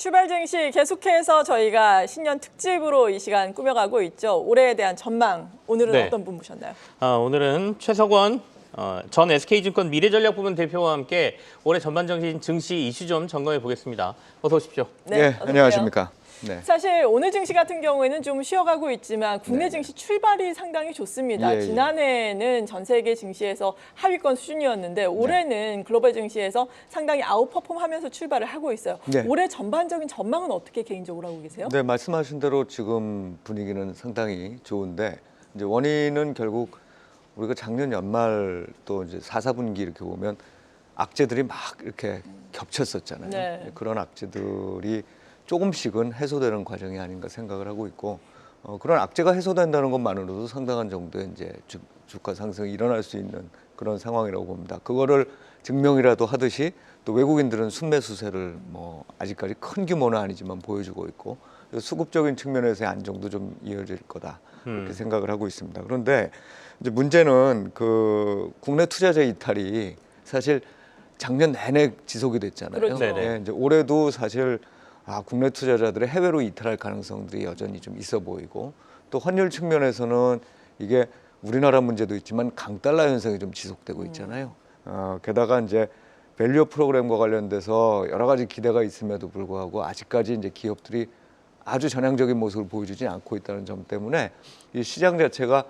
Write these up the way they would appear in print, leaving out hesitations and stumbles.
출발 증시 계속해서 저희가 신년 특집으로 이 시간 꾸며가고 있죠. 올해에 대한 전망, 오늘은 네. 어떤 분 모셨나요? 오늘은 최석원 전 SK증권 미래전략부문 대표와 함께 올해 전반적인 증시 이슈 좀 점검해 보겠습니다. 어서 오십시오. 네, 어서 오세요. 안녕하십니까. 네. 사실 오늘 증시 같은 경우에는 좀 쉬어가고 있지만 국내 증시 출발이 상당히 좋습니다. 예. 지난해에는 전 세계 증시에서 하위권 수준이었는데 올해는 글로벌 증시에서 상당히 아웃퍼폼하면서 출발을 하고 있어요. 네. 올해 전반적인 전망은 어떻게 개인적으로 하고 계세요? 네, 말씀하신 대로 지금 분위기는 상당히 좋은데 이제 원인은 결국 우리가 작년 연말 또 이제 4, 4분기 이렇게 보면 악재들이 막 이렇게 겹쳤었잖아요. 네. 그런 악재들이 조금씩은 해소되는 과정이 아닌가 생각을 하고 있고 그런 악재가 해소된다는 것만으로도 상당한 정도의 이제 주가 상승이 일어날 수 있는 그런 상황이라고 봅니다. 그거를 증명이라도 하듯이 또 외국인들은 순매수세를 뭐 아직까지 큰 규모는 아니지만 보여주고 있고 수급적인 측면에서의 안정도 좀 이어질 거다 그렇게 생각을 하고 있습니다. 그런데 이제 문제는 그 국내 투자자 이탈이 사실 작년 내내 지속이 됐잖아요. 그렇죠. 네네. 이제 올해도 사실 국내 투자자들의 해외로 이탈할 가능성들이 여전히 좀 있어 보이고 또 환율 측면에서는 이게 우리나라 문제도 있지만 강달러 현상이 좀 지속되고 있잖아요. 게다가 이제 밸류 프로그램과 관련돼서 여러 가지 기대가 있음에도 불구하고 아직까지 이제 기업들이 아주 전향적인 모습을 보여주지 않고 있다는 점 때문에 이 시장 자체가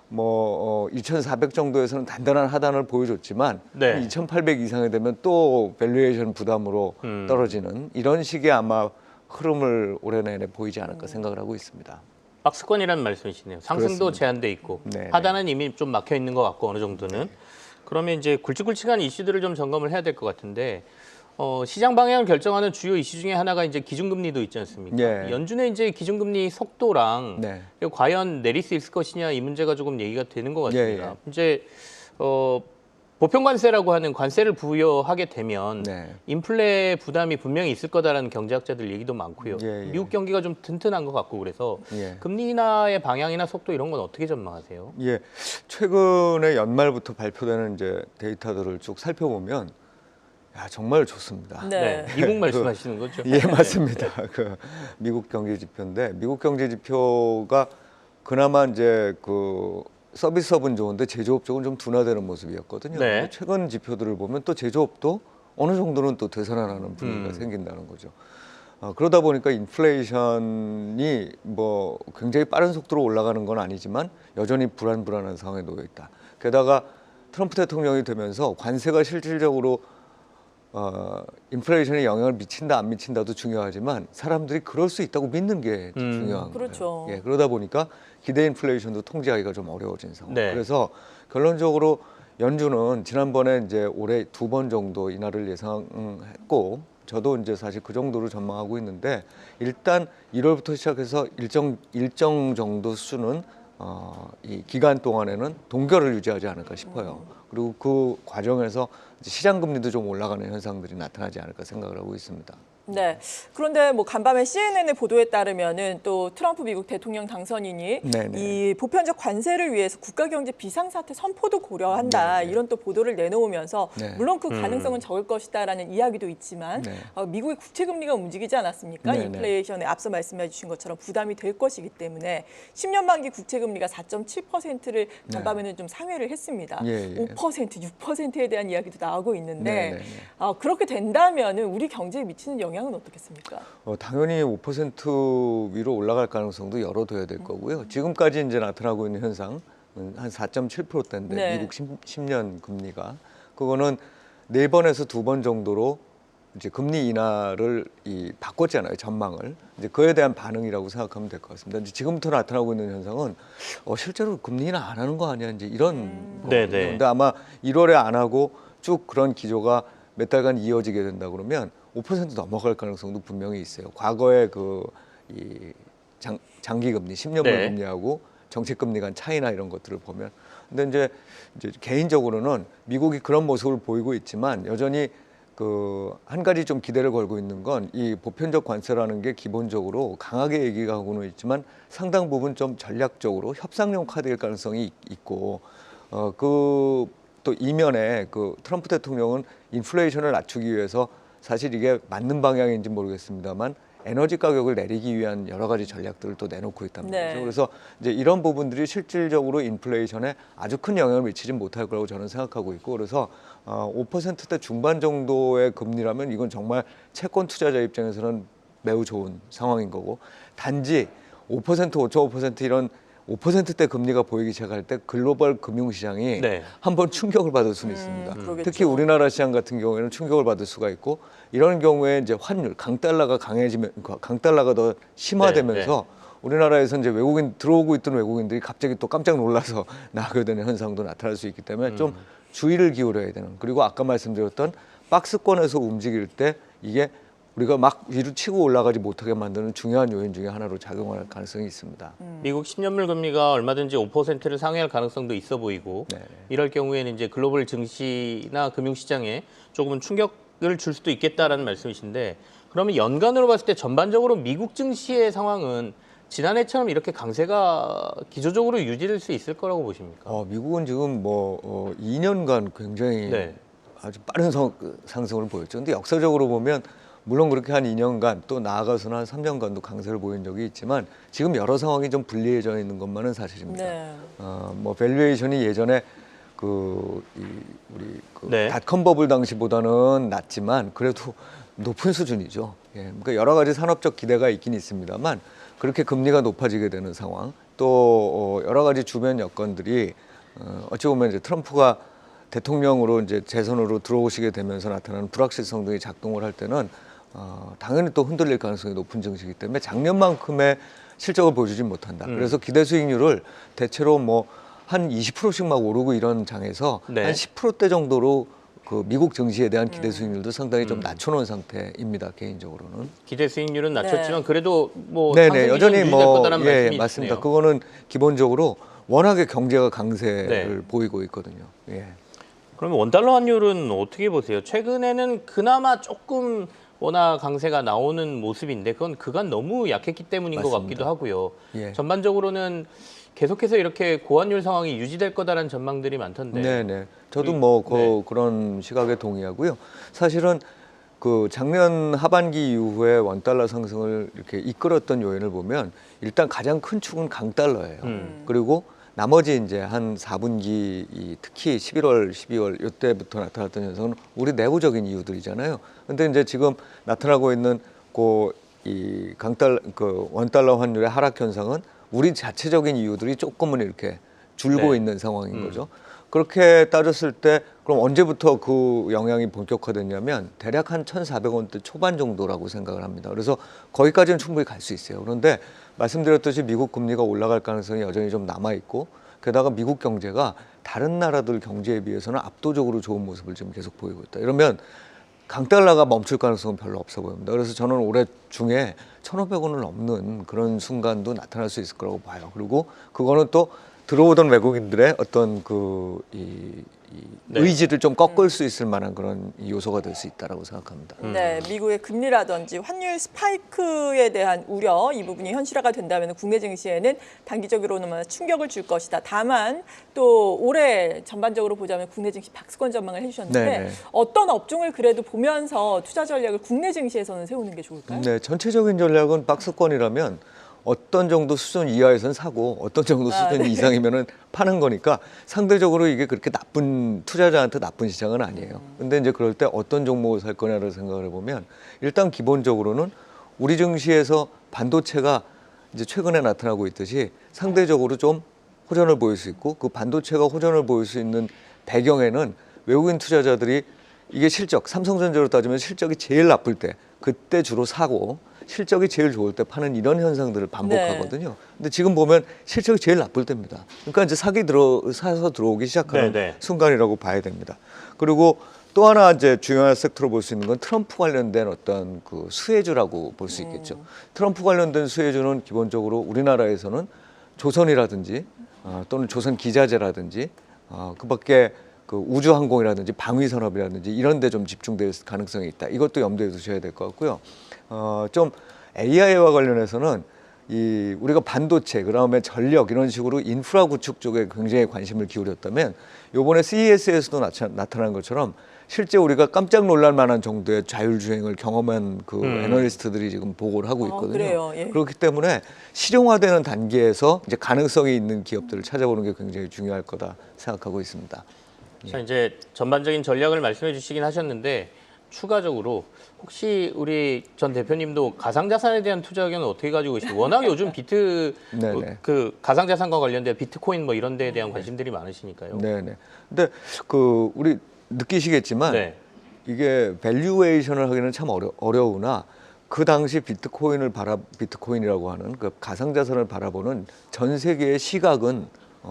뭐 2,400 정도에서는 단단한 하단을 보여줬지만 네. 2,800 이상이 되면 또 밸류에이션 부담으로 떨어지는 이런 식의 아마 흐름을 올해 내내 보이지 않을까 생각을 하고 있습니다. 박스권이라는 말씀이시네요. 상승도 그렇습니다. 제한돼 있고 네, 하단은 이미 좀 막혀 있는 것 같고 어느 정도는. 그러면 이제 굵직굵직한 이슈들을 좀 점검을 해야 될 것 같은데 시장 방향을 결정하는 주요 이슈 중에 하나가 이제 기준금리도 있지 않습니까? 예. 연준의 이제 기준금리 속도랑 네. 이거 과연 내릴 수 있을 것이냐 이 문제가 조금 얘기가 되는 것 같습니다. 예. 이제 보편관세라고 하는 관세를 부여하게 되면 네. 인플레 부담이 분명히 있을 거다라는 경제학자들 얘기도 많고요. 예. 미국 경기가 좀 튼튼한 것 같고 그래서 예. 금리 인하의 방향이나 속도 이런 건 어떻게 전망하세요? 예, 최근에 연말부터 발표되는 이제 데이터들을 쭉 살펴보면 정말 좋습니다. 네. 미국 말씀하시는 거죠? 예, 맞습니다. 그 미국 경제 지표인데 미국 경제 지표가 그나마 이제 그 서비스업은 좋은데 제조업 쪽은 좀 둔화되는 모습이었거든요. 네. 근데 최근 지표들을 보면 또 제조업도 어느 정도는 또 되살아나는 분위기가 생긴다는 거죠. 그러다 보니까 인플레이션이 뭐 굉장히 빠른 속도로 올라가는 건 아니지만 여전히 불안한 상황에 놓여 있다. 게다가 트럼프 대통령이 되면서 관세가 실질적으로 인플레이션에 영향을 미친다 안 미친다도 중요하지만 사람들이 그럴 수 있다고 믿는 게 중요한 그렇죠. 거예요. 예, 그러다 보니까 기대 인플레이션도 통제하기가 좀 어려워진 상황. 네. 그래서 결론적으로 연준은 지난번에 이제 올해 2번 정도 인하를 예상했고 저도 이제 사실 그 정도로 전망하고 있는데 일단 1월부터 시작해서 일정 정도 수준은 이 기간 동안에는 동결을 유지하지 않을까 싶어요. 그리고 그 과정에서 이제 시장 금리도 좀 올라가는 현상들이 나타나지 않을까 생각을 하고 있습니다. 네. 그런데 뭐 간밤에 CNN의 보도에 따르면은 또 트럼프 미국 대통령 당선인이 네네. 이 보편적 관세를 위해서 국가경제 비상사태 선포도 고려한다 이런 또 보도를 내놓으면서 네. 물론 그 가능성은 적을 것이다라는 이야기도 있지만 네. 미국의 국채금리가 움직이지 않았습니까? 네네. 인플레이션에 앞서 말씀해 주신 것처럼 부담이 될 것이기 때문에 10년 만기 국채금리가 4.7%를 간밤에는 좀 상회를 했습니다. 예. 5%, 6%에 대한 이야기도 나오고 있는데 네네네. 그렇게 된다면은 우리 경제에 미치는 영향은 어떻겠습니까? 당연히 5% 위로 올라갈 가능성도 열어둬야 될 거고요. 지금까지 이제 나타나고 있는 현상은 한 4.7%대인데 네. 미국 10년 금리가 그거는 4번에서 2번 정도로 이제 금리 인하를 바꿨잖아요, 전망을. 이제 그에 대한 반응이라고 생각하면 될 것 같습니다. 이제 지금부터 나타나고 있는 현상은 실제로 금리 인하 안 하는 거 아니야, 이제 이런 거거든요. 네네. 근데 아마 1월에 안 하고 쭉 그런 기조가 몇 달간 이어지게 된다 그러면 5% 넘어갈 가능성도 분명히 있어요. 과거에 장기 금리, 10년물 네. 금리하고 정책 금리 간 차이나 이런 것들을 보면, 근데 이제 개인적으로는 미국이 그런 모습을 보이고 있지만 여전히 그 한 가지 좀 기대를 걸고 있는 건 이 보편적 관세라는 게 기본적으로 강하게 얘기하고는 있지만 상당 부분 좀 전략적으로 협상용 카드일 가능성이 있고 그 또 이면에 그 트럼프 대통령은 인플레이션을 낮추기 위해서 사실 이게 맞는 방향인지 모르겠습니다만 에너지 가격을 내리기 위한 여러 가지 전략들을 또 내놓고 있단 말이죠. 네. 그래서 이제 이런 부분들이 실질적으로 인플레이션에 아주 큰 영향을 미치지 못할 거라고 저는 생각하고 있고, 그래서 5%대 중반 정도의 금리라면 이건 정말 채권 투자자 입장에서는 매우 좋은 상황인 거고, 단지 5%, 5.5% 이런 5%대 금리가 보이기 시작할 때 글로벌 금융시장이 네. 한번 충격을 받을 수는 있습니다. 그러겠죠. 특히 우리나라 시장 같은 경우에는 충격을 받을 수가 있고, 이런 경우에 이제 환율, 강달러가 강해지면, 강달러가 더 심화되면서 우리나라에서 이제 외국인 들어오고 있던 외국인들이 갑자기 또 깜짝 놀라서 나가게 되는 현상도 나타날 수 있기 때문에 좀 주의를 기울여야 되는. 그리고 아까 말씀드렸던 박스권에서 움직일 때 이게 우리가 막 위로 치고 올라가지 못하게 만드는 중요한 요인 중에 하나로 작용할 가능성이 있습니다. 미국 10년물 금리가 얼마든지 5%를 상회할 가능성도 있어 보이고 네네. 이럴 경우에는 이제 글로벌 증시나 금융시장에 조금은 충격을 줄 수도 있겠다라는 말씀이신데, 그러면 연간으로 봤을 때 전반적으로 미국 증시의 상황은 지난해처럼 이렇게 강세가 기조적으로 유지될 수 있을 거라고 보십니까? 미국은 지금 2년간 굉장히 네. 아주 빠른 상승을 보였죠. 근데 역사적으로 보면 물론 그렇게 한 2년간 또 나아가서는 한 3년간도 강세를 보인 적이 있지만 지금 여러 상황이 좀 불리해져 있는 것만은 사실입니다. 네. 밸류에이션이 예전에 네. 닷컴 버블 당시보다는 낮지만 그래도 높은 수준이죠. 예, 그러니까 여러 가지 산업적 기대가 있긴 있습니다만 그렇게 금리가 높아지게 되는 상황, 또 여러 가지 주변 여건들이 어찌 보면 이제 트럼프가 대통령으로 이제 재선으로 들어오시게 되면서 나타나는 불확실성 등이 작동을 할 때는 당연히 또 흔들릴 가능성이 높은 증시이기 때문에 작년만큼의 실적을 보여주지 못한다. 그래서 기대 수익률을 대체로 한 20%씩 막 오르고 이런 장에서 네. 한 10%대 정도로 그 미국 증시에 대한 기대 수익률도 상당히 좀 낮춰놓은 상태입니다. 개인적으로는. 기대 수익률은 낮췄지만 네. 그래도 네네, 여전히 유지될 거다라는 말씀이 맞습니다. 있으네요. 그거는 기본적으로 워낙에 경제가 강세를 네. 보이고 있거든요. 예. 그러면 원달러 환율은 어떻게 보세요? 최근에는 그나마 조금 원화 강세가 나오는 모습인데 그건 그간 너무 약했기 때문인 것 맞습니다. 같기도 하고요. 예. 전반적으로는 계속해서 이렇게 고환율 상황이 유지될 거다라는 전망들이 많던데. 네네. 저도 그런 시각에 동의하고요. 사실은 그 작년 하반기 이후에 원달러 상승을 이렇게 이끌었던 요인을 보면 일단 가장 큰 축은 강달러예요. 그리고 나머지 이제 한 4분기 특히 11월, 12월 이때부터 나타났던 현상은 우리 내부적인 이유들이잖아요. 근데 이제 지금 나타나고 있는 원달러 환율의 하락 현상은 우리 자체적인 이유들이 조금은 이렇게 줄고 네. 있는 상황인 거죠. 그렇게 따졌을 때 그럼 언제부터 그 영향이 본격화됐냐면 대략 한 1,400원대 초반 정도라고 생각을 합니다. 그래서 거기까지는 충분히 갈 수 있어요. 그런데 말씀드렸듯이 미국 금리가 올라갈 가능성이 여전히 좀 남아 있고 게다가 미국 경제가 다른 나라들 경제에 비해서는 압도적으로 좋은 모습을 지금 계속 보이고 있다. 이러면 강달러가 멈출 가능성은 별로 없어 보입니다. 그래서 저는 올해 중에 1,500원을 넘는 그런 순간도 나타날 수 있을 거라고 봐요. 그리고 그거는 또 들어오던 외국인들의 어떤 네. 의지를 좀 꺾을 수 있을 만한 그런 요소가 될 수 있다라고 생각합니다. 네, 미국의 금리라든지 환율 스파이크에 대한 우려 이 부분이 현실화가 된다면 국내 증시에는 단기적으로는 충격을 줄 것이다. 다만 또 올해 전반적으로 보자면 국내 증시 박스권 전망을 해주셨는데 네네. 어떤 업종을 그래도 보면서 투자 전략을 국내 증시에서는 세우는 게 좋을까요? 네, 전체적인 전략은 박스권이라면 어떤 정도 수준 이하에서는 사고 어떤 정도 수준 이상이면은 파는 거니까 상대적으로 이게 그렇게 나쁜 투자자한테 나쁜 시장은 아니에요. 근데 이제 그럴 때 어떤 종목을 살 거냐를 생각을 해보면 일단 기본적으로는 우리 증시에서 반도체가 이제 최근에 나타나고 있듯이 상대적으로 좀 호전을 보일 수 있고 그 반도체가 호전을 보일 수 있는 배경에는 외국인 투자자들이 이게 삼성전자로 따지면 실적이 제일 나쁠 때 그때 주로 사고 실적이 제일 좋을 때 파는 이런 현상들을 반복하거든요. 근데 지금 보면 실적이 제일 나쁠 때입니다. 그러니까 이제 사서 들어오기 시작하는 네네. 순간이라고 봐야 됩니다. 그리고 또 하나 이제 중요한 섹터로 볼 수 있는 건 트럼프 관련된 어떤 그 수혜주라고 볼 수 있겠죠. 트럼프 관련된 수혜주는 기본적으로 우리나라에서는 조선이라든지 또는 조선 기자재라든지 그밖에 그 우주항공이라든지 방위산업이라든지 이런 데 좀 집중될 가능성이 있다. 이것도 염두에 두셔야 될 것 같고요. 좀 AI와 관련해서는 우리가 반도체, 그다음에 전력 이런 식으로 인프라 구축 쪽에 굉장히 관심을 기울였다면 이번에 CES에서도 나타난 것처럼 실제 우리가 깜짝 놀랄 만한 정도의 자율주행을 경험한 그 애널리스트들이 지금 보고를 하고 있거든요. 그래요? 예. 그렇기 때문에 실용화되는 단계에서 이제 가능성이 있는 기업들을 찾아보는 게 굉장히 중요할 거다 생각하고 있습니다. 자, 이제 전반적인 전략을 말씀해 주시긴 하셨는데 추가적으로 혹시 우리 전 대표님도 가상자산에 대한 투자 의견은 어떻게 가지고 계시죠? 워낙 요즘 네네. 그 가상자산과 관련된 비트코인 뭐 이런 데에 대한 관심들이 많으시니까요. 네네. 근데 그 우리 느끼시겠지만 네. 이게 밸류에이션을 하기는 참 어려우나 그 당시 비트코인이라고 하는 그 가상자산을 바라보는 전 세계의 시각은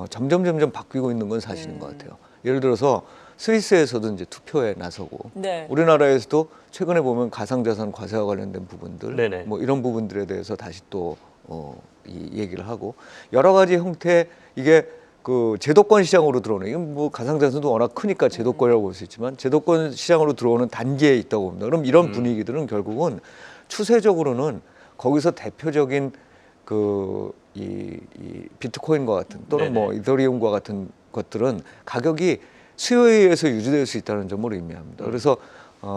점점 바뀌고 있는 건 사실인 것 같아요. 예를 들어서 스위스에서도 이제 투표에 나서고 네. 우리나라에서도 최근에 보면 가상자산 과세와 관련된 부분들 네네. 뭐 이런 부분들에 대해서 다시 또 이 얘기를 하고 여러 가지 형태 이게 그 제도권 시장으로 들어오는 이건 뭐 가상자산도 워낙 크니까 제도권이라고 볼 수 있지만 제도권 시장으로 들어오는 단계에 있다고 봅니다. 그럼 이런 분위기들은 결국은 추세적으로는 거기서 대표적인 이 비트코인과 같은 또는 뭐 이더리움과 같은 것들은 가격이 수요에 의해서 유지될 수 있다는 점을 의미합니다. 그래서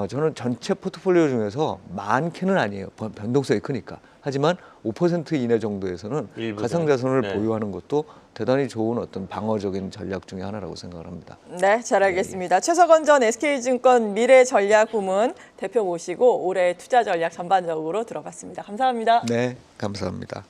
저는 전체 포트폴리오 중에서 많게는 아니에요. 변동성이 크니까. 하지만 5% 이내 정도에서는 일부는, 가상자산을 네. 보유하는 것도 대단히 좋은 어떤 방어적인 전략 중에 하나라고 생각을 합니다. 네, 잘 알겠습니다. 최석원 전 SK증권 미래전략부문 대표 모시고 올해 투자 전략 전반적으로 들어봤습니다. 감사합니다. 네, 감사합니다.